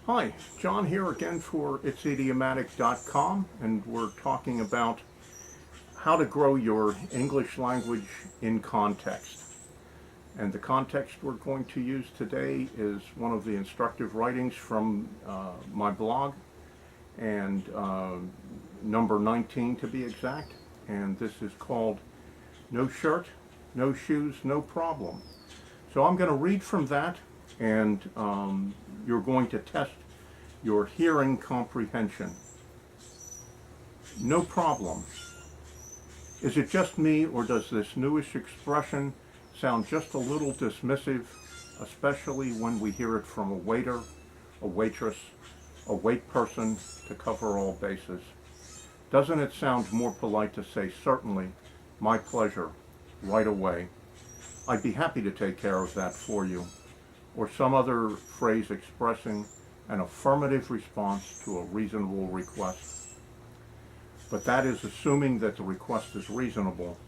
Hi, John here again for it'sidiomatic.com, and we're talking about how to grow your English language in context. And the context we're going to use today is one of the instructive writings from my blog, and number 19 to be exact. And this is called No Shirt, No Shoes, No Problem. So I'm going to read from that, and you're going to test your hearing comprehension. No problem. Is it just me, or does this newish expression sound just a little dismissive, especially when we hear it from a waiter, a waitress, a wait person, to cover all bases? Doesn't it sound more polite to say certainly, my pleasure, right away? I'd be happy to take care of that for you. Or some other phrase expressing an affirmative response to a reasonable request. But that is assuming that the request is reasonable,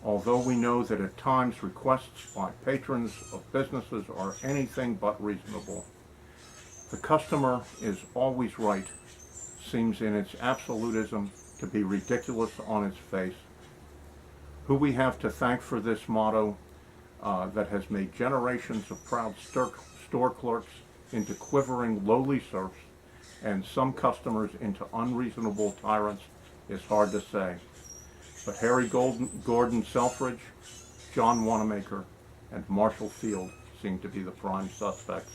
although we know that at times requests by patrons of businesses are anything but reasonable. The customer is always right seems in its absolutism to be ridiculous on its face. Who we have to thank for this motto that has made generations of proud store clerks into quivering lowly serfs and some customers into unreasonable tyrants is hard to say. But Harry Gordon Selfridge, John Wanamaker, and Marshall Field seem to be the prime suspects.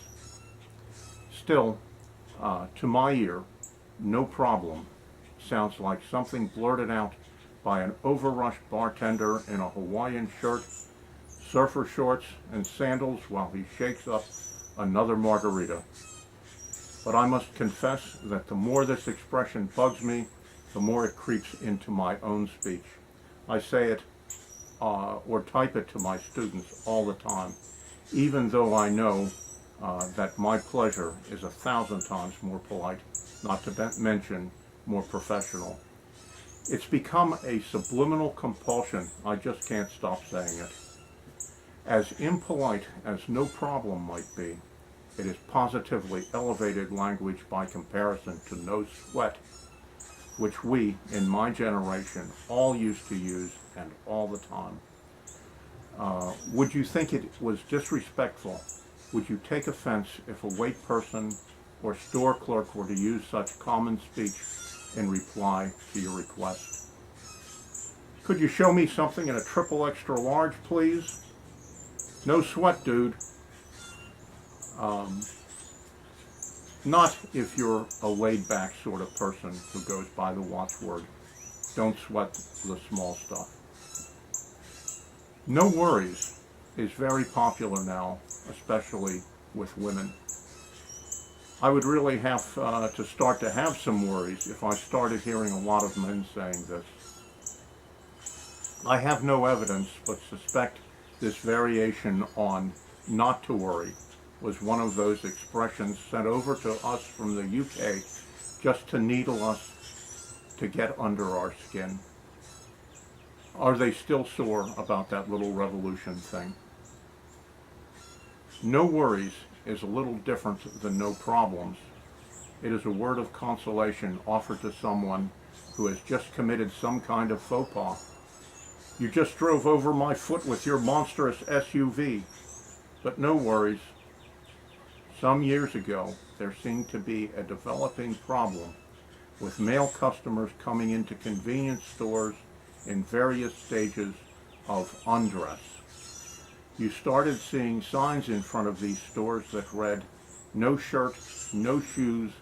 Still, to my ear, no problem sounds like something blurted out by an overrushed bartender in a Hawaiian shirt, surfer shorts, and sandals while he shakes up another margarita. But I must confess that the more this expression bugs me, the more it creeps into my own speech. I say it or type it to my students all the time, even though I know that my pleasure is 1,000 times more polite, not to mention more professional. It's become a subliminal compulsion. I just can't stop saying it. As impolite as no problem might be, it is positively elevated language by comparison to no sweat, which we, in my generation, all used to use and all the time. Would you think it was disrespectful? Would you take offense if a wait person or store clerk were to use such common speech in reply to your request? Could you show me something in a triple extra large, please? No sweat, dude. Not if you're a laid-back sort of person who goes by the watchword. Don't sweat the small stuff. No worries is very popular now, especially with women. I would really have to start to have some worries if I started hearing a lot of men saying this. I have no evidence, but suspect this variation on not to worry was one of those expressions sent over to us from the UK just to needle us to get under our skin. Are they still sore about that little revolution thing? No worries is a little different than no problems. It is a word of consolation offered to someone who has just committed some kind of faux pas. You just drove over my foot with your monstrous SUV, but no worries. Some years ago, there seemed to be a developing problem with male customers coming into convenience stores in various stages of undress. You started seeing signs in front of these stores that read, no shirt, no shoes,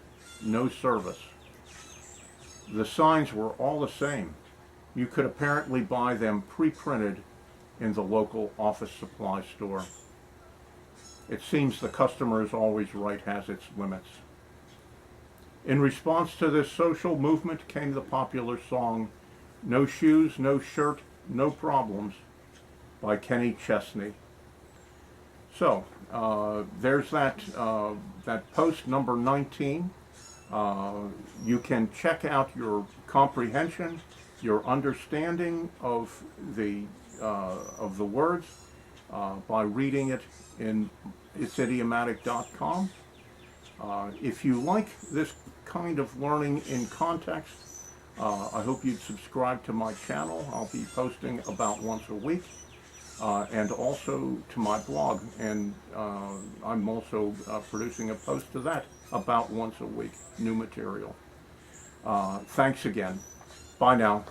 no service. The signs were all the same. You could apparently buy them pre-printed in the local office supply store. It seems the customer is always right has its limits. In response to this social movement came the popular song, No Shoes, No Shirt, No Problems by Kenny Chesney. So, there's that post number 19. You can check out your comprehension, your understanding of the words by reading it in it'sidiomatic.com. If you like this kind of learning in context, I hope you'd subscribe to my channel. I'll be posting about once a week, and also to my blog, and I'm also producing a post to that about once a week, new material. Thanks again. Bye now.